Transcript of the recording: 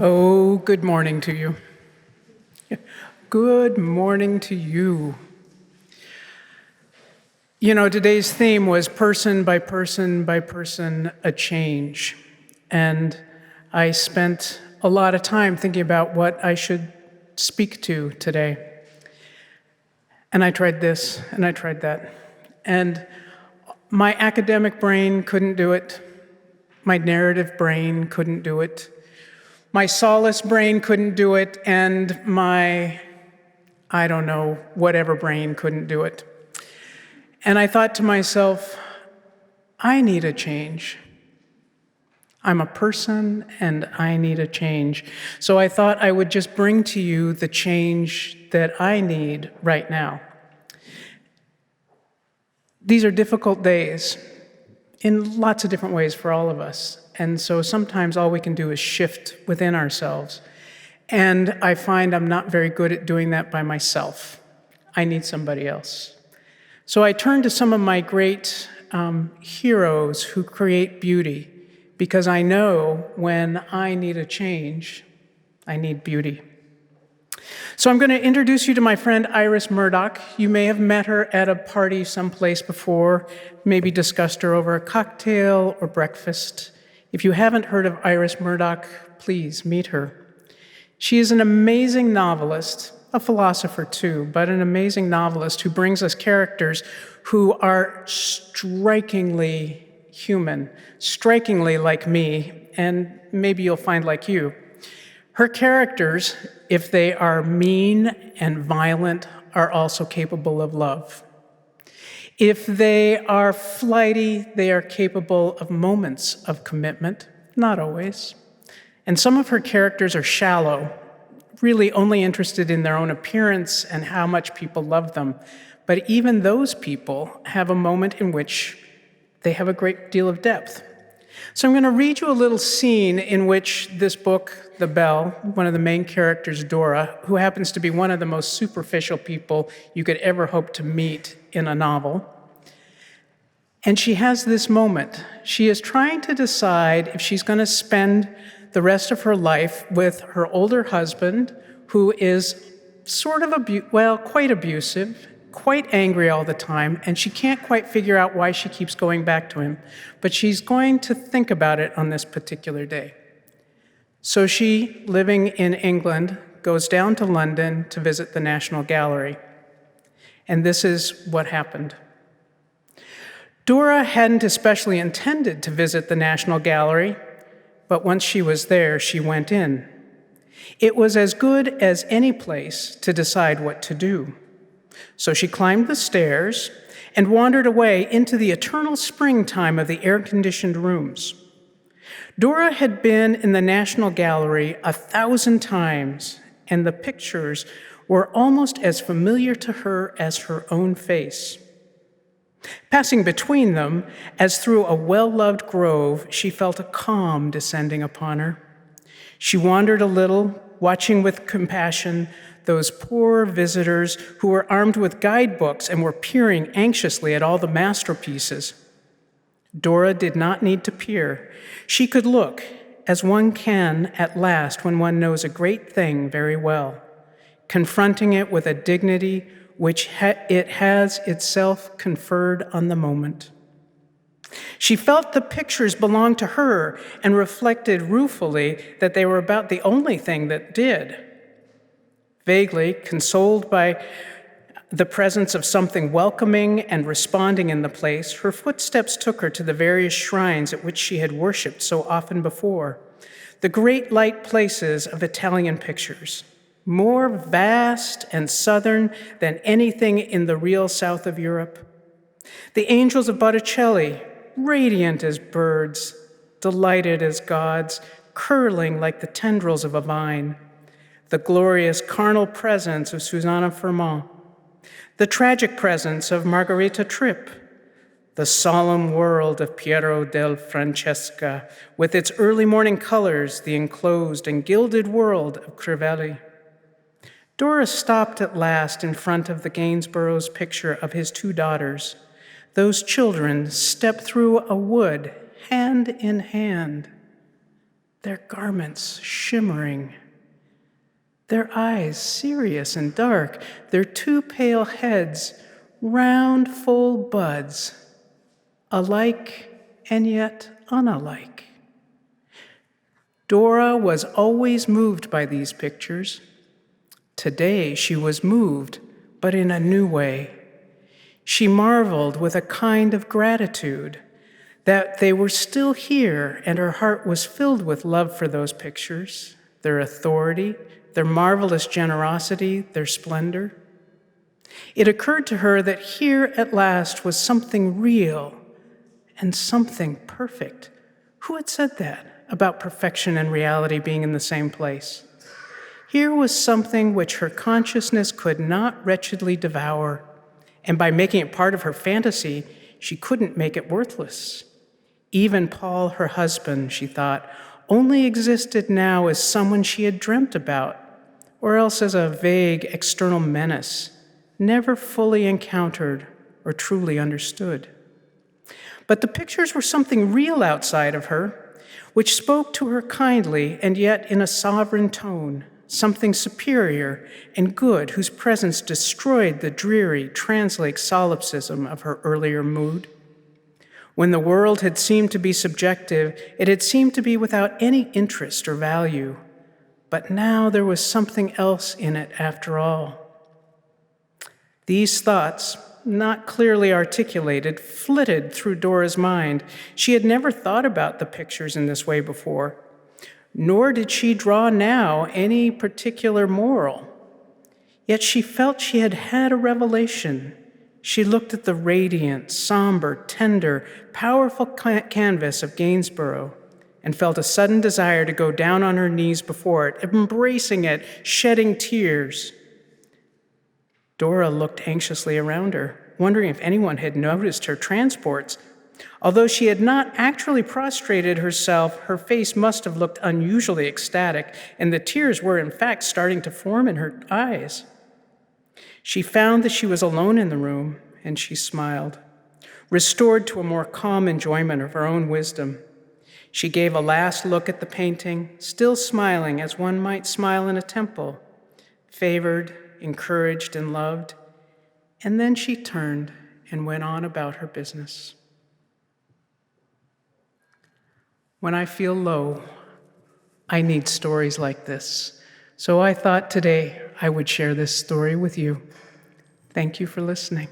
Oh, good morning to you. Good morning to you. You know, today's theme was person by person by person, a change. And I spent a lot of time thinking about what I should speak to today. And I tried this and I tried that. And my academic brain couldn't do it. My narrative brain couldn't do it. My solace brain couldn't do it, and my, I don't know, whatever brain couldn't do it. And I thought to myself, I need a change. I'm a person, and I need a change. So I thought I would just bring to you the change that I need right now. These are difficult days in lots of different ways for all of us. And so sometimes all we can do is shift within ourselves. And I find I'm not very good at doing that by myself. I need somebody else. So I turn to some of my great heroes who create beauty, because I know when I need a change, I need beauty. So I'm going to introduce you to my friend Iris Murdoch. You may have met her at a party someplace before, maybe discussed her over a cocktail or breakfast. If you haven't heard of Iris Murdoch, please meet her. She is an amazing novelist, a philosopher too, but an amazing novelist who brings us characters who are strikingly human, strikingly like me, and maybe you'll find like you. Her characters, if they are mean and violent, are also capable of love. If they are flighty, they are capable of moments of commitment, not always. And some of her characters are shallow, really only interested in their own appearance and how much people love them. But even those people have a moment in which they have a great deal of depth. So I'm going to read you a little scene in which this book, The Bell, one of the main characters, Dora, who happens to be one of the most superficial people you could ever hope to meet in a novel. And she has this moment. She is trying to decide if she's going to spend the rest of her life with her older husband, who is sort of quite abusive, quite angry all the time, and she can't quite figure out why she keeps going back to him. But she's going to think about it on this particular day. So she, living in England, goes down to London to visit the National Gallery. And this is what happened. Dora hadn't especially intended to visit the National Gallery, but once she was there, she went in. It was as good as any place to decide what to do. So she climbed the stairs and wandered away into the eternal springtime of the air-conditioned rooms. Dora had been in the National Gallery 1,000 times, and the pictures were almost as familiar to her as her own face. Passing between them, as through a well-loved grove, she felt a calm descending upon her. She wandered a little, watching with compassion those poor visitors who were armed with guidebooks and were peering anxiously at all the masterpieces. Dora did not need to peer. She could look, as one can at last when one knows a great thing very well, confronting it with a dignity which it has itself conferred on the moment. She felt the pictures belonged to her and reflected ruefully that they were about the only thing that did. Vaguely, consoled by the presence of something welcoming and responding in the place, her footsteps took her to the various shrines at which she had worshipped so often before, the great light places of Italian pictures, more vast and southern than anything in the real south of Europe. The angels of Botticelli, radiant as birds, delighted as gods, curling like the tendrils of a vine. The glorious carnal presence of Susanna Fermat. The tragic presence of Margherita Tripp. The solemn world of Piero del Francesca, with its early morning colors, the enclosed and gilded world of Crivelli. Dora stopped at last in front of the Gainsborough's picture of his two daughters. Those children stepped through a wood, hand in hand. their garments shimmering, their eyes serious and dark, their two pale heads round, full buds, alike and yet unalike. Dora was always moved by these pictures. Today she was moved, but in a new way. She marveled with a kind of gratitude that they were still here, and her heart was filled with love for those pictures, their authority, their marvelous generosity, their splendor. It occurred to her that here at last was something real and something perfect. Who had said that about perfection and reality being in the same place? Here was something which her consciousness could not wretchedly devour, and by making it part of her fantasy, she couldn't make it worthless. Even Paul, her husband, she thought, only existed now as someone she had dreamt about, or else as a vague external menace, never fully encountered or truly understood. But the pictures were something real outside of her, which spoke to her kindly and yet in a sovereign tone, something superior and good whose presence destroyed the dreary translate solipsism of her earlier mood. When the world had seemed to be subjective, it had seemed to be without any interest or value. But now there was something else in it after all. These thoughts, not clearly articulated, flitted through Dora's mind. She had never thought about the pictures in this way before, nor did she draw now any particular moral. Yet she felt she had had a revelation. She looked at the radiant, somber, tender, powerful canvas of Gainsborough and felt a sudden desire to go down on her knees before it, embracing it, shedding tears. Dora looked anxiously around her, wondering if anyone had noticed her transports. Although she had not actually prostrated herself, her face must have looked unusually ecstatic, and the tears were in fact starting to form in her eyes. She found that she was alone in the room, and she smiled, restored to a more calm enjoyment of her own wisdom. She gave a last look at the painting, still smiling as one might smile in a temple, favored, encouraged, and loved, and then she turned and went on about her business. When I feel low, I need stories like this. So I thought today I would share this story with you. Thank you for listening.